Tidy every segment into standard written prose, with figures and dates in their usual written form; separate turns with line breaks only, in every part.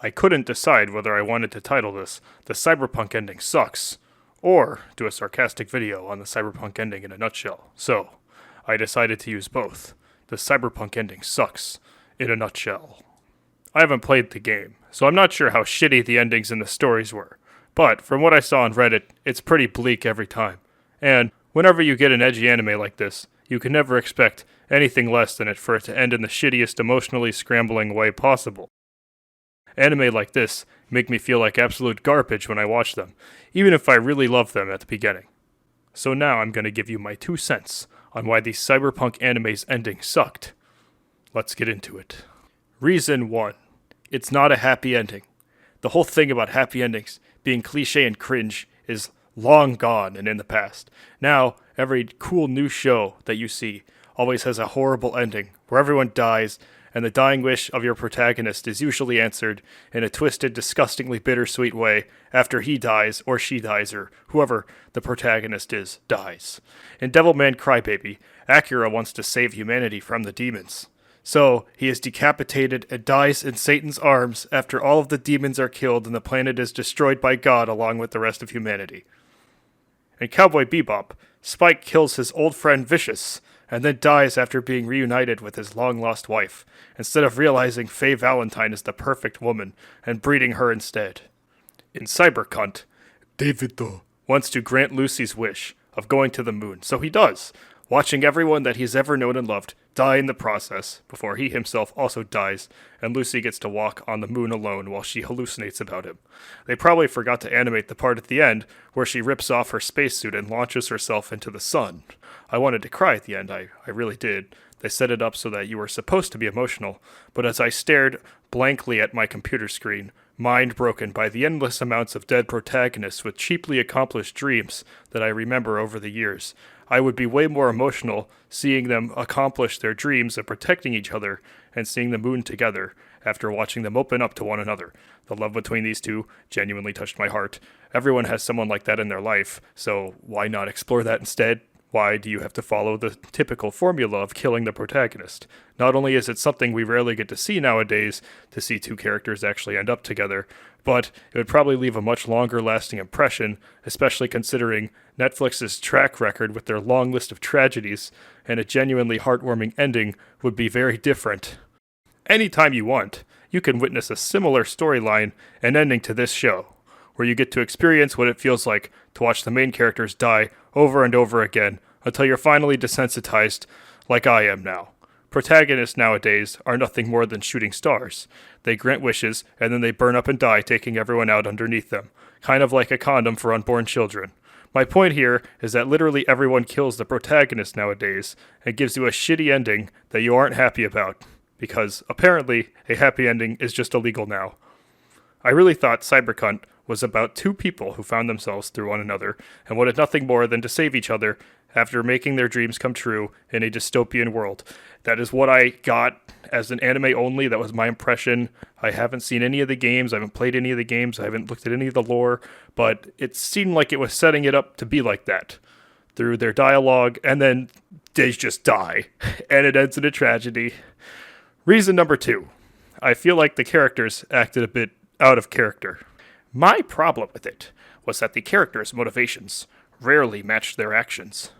I couldn't decide whether I wanted to title this The Cyberpunk Ending Sucks, or do a sarcastic video on the cyberpunk ending in a nutshell. So, I decided to use both. The cyberpunk ending sucks, in a nutshell. I haven't played the game, so I'm not sure how shitty the endings in the stories were. But, from what I saw on Reddit, it's pretty bleak every time. And, whenever you get an edgy anime like this, you can never expect anything less than for it to end in the shittiest emotionally scrambling way possible. Anime like this make me feel like absolute garbage when I watch them, even if I really love them at the beginning. So now I'm going to give you my 2 cents on why the cyberpunk anime's ending sucked. Let's get into it. Reason 1. It's not a happy ending. The whole thing about happy endings being cliche and cringe is long gone and in the past. Now, every cool new show that you see always has a horrible ending where everyone dies, and the dying wish of your protagonist is usually answered in a twisted, disgustingly bittersweet way after he dies, or she dies, or whoever the protagonist is, dies. In Devilman Crybaby, Akira wants to save humanity from the demons. So, he is decapitated and dies in Satan's arms after all of the demons are killed and the planet is destroyed by God along with the rest of humanity. In Cowboy Bebop, Spike kills his old friend Vicious, and then dies after being reunited with his long-lost wife, instead of realizing Faye Valentine is the perfect woman and breeding her instead. In Cybercunt, David wants to grant Lucy's wish of going to the moon, so he does, watching everyone that he's ever known and loved die in the process, before he himself also dies, and Lucy gets to walk on the moon alone while she hallucinates about him. They probably forgot to animate the part at the end where she rips off her spacesuit and launches herself into the sun. I wanted to cry at the end, I really did. They set it up so that you were supposed to be emotional, but as I stared blankly at my computer screen, mind broken by the endless amounts of dead protagonists with cheaply accomplished dreams that I remember over the years, I would be way more emotional seeing them accomplish their dreams of protecting each other and seeing the moon together after watching them open up to one another. The love between these two genuinely touched my heart. Everyone has someone like that in their life, so why not explore that instead? Why do you have to follow the typical formula of killing the protagonist? Not only is it something we rarely get to see nowadays, to see two characters actually end up together, but it would probably leave a much longer lasting impression, especially considering Netflix's track record with their long list of tragedies, and a genuinely heartwarming ending would be very different. Anytime you want, you can witness a similar storyline and ending to this show, where you get to experience what it feels like to watch the main characters die over and over again until you're finally desensitized, like I am now. Protagonists nowadays are nothing more than shooting stars. They grant wishes, and then they burn up and die, taking everyone out underneath them, kind of like a condom for unborn children. My point here is that literally everyone kills the protagonist nowadays, and gives you a shitty ending that you aren't happy about, because apparently a happy ending is just illegal now. I really thought Cybercunt was about two people who found themselves through one another and wanted nothing more than to save each other after making their dreams come true in a dystopian world. That is what I got as an anime only. That was my impression. I haven't seen any of the games. I haven't played any of the games. I haven't looked at any of the lore, but it seemed like it was setting it up to be like that through their dialogue, and then they just die, and it ends in a tragedy. Reason number 2. I feel like the characters acted a bit out of character. My problem with it was that the characters' motivations rarely matched their actions.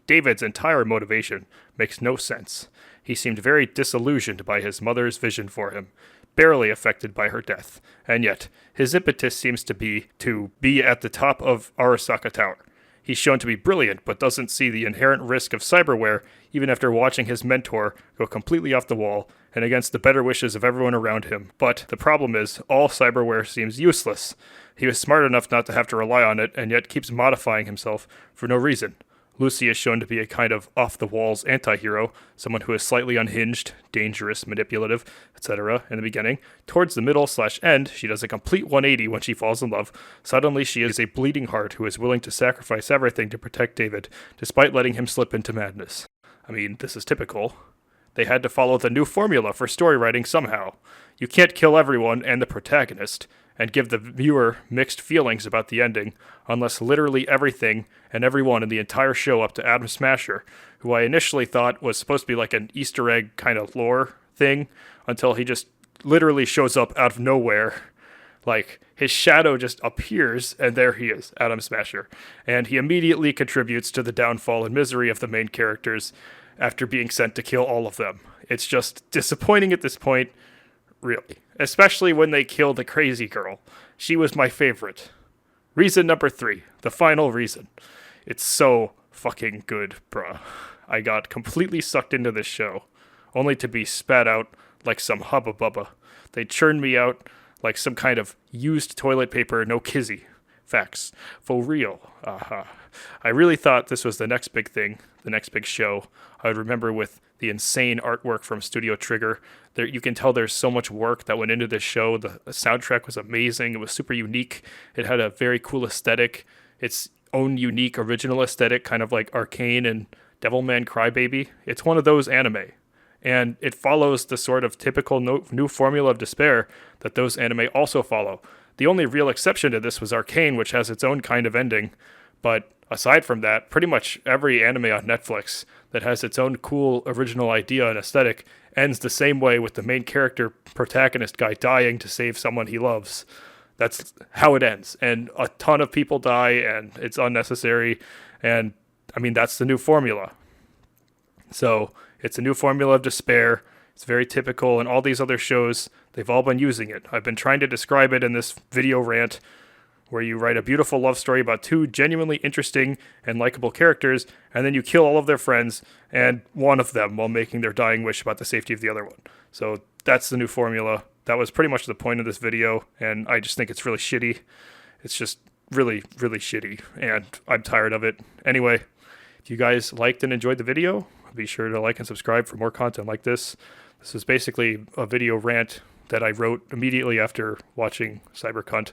David's entire motivation makes no sense. He seemed very disillusioned by his mother's vision for him, barely affected by her death, and yet his impetus seems to be at the top of Arasaka Tower. He's shown to be brilliant, but doesn't see the inherent risk of cyberware even after watching his mentor go completely off the wall and against the better wishes of everyone around him. But the problem is, all cyberware seems useless. He was smart enough not to have to rely on it, and yet keeps modifying himself for no reason. Lucy is shown to be a kind of off-the-walls anti-hero, someone who is slightly unhinged, dangerous, manipulative, etc. in the beginning. Towards the middle/end, she does a complete 180 when she falls in love. Suddenly she is a bleeding heart who is willing to sacrifice everything to protect David, despite letting him slip into madness. I mean, this is typical. They had to follow the new formula for story writing somehow. You can't kill everyone and the protagonist, and give the viewer mixed feelings about the ending, unless literally everything and everyone in the entire show up to Adam Smasher, who I initially thought was supposed to be like an Easter egg kind of lore thing, until he just literally shows up out of nowhere Like, his shadow just appears, and there he is, Atom Smasher. And he immediately contributes to the downfall and misery of the main characters after being sent to kill all of them. It's just disappointing at this point, really. Especially when they kill the crazy girl. She was my favorite. Reason number 3, the final reason. It's so fucking good, bruh. I got completely sucked into this show, only to be spat out like some hubba bubba. They churned me out like some kind of used toilet paper, no kizzy. Facts. For real. I really thought this was the next big thing, the next big show. I would remember with the insane artwork from Studio Trigger. There, you can tell there's so much work that went into this show. The soundtrack was amazing. It was super unique. It had a very cool aesthetic. Its own unique original aesthetic, kind of like Arcane and Devilman Crybaby. It's one of those anime. And it follows the sort of typical new formula of despair that those anime also follow. The only real exception to this was Arcane, which has its own kind of ending. But aside from that, pretty much every anime on Netflix that has its own cool original idea and aesthetic ends the same way, with the main character protagonist guy dying to save someone he loves. That's how it ends. And a ton of people die, and it's unnecessary. And, I mean, that's the new formula. So it's a new formula of despair. It's very typical, and all these other shows, they've all been using it. I've been trying to describe it in this video rant, where you write a beautiful love story about 2 genuinely interesting and likable characters, and then you kill all of their friends and one of them while making their dying wish about the safety of the other one. So that's the new formula. That was pretty much the point of this video, and I just think it's really shitty. It's just really, really shitty, and I'm tired of it. Anyway, if you guys liked and enjoyed the video, be sure to like and subscribe for more content like this. This is basically a video rant that I wrote immediately after watching Cyberpunk.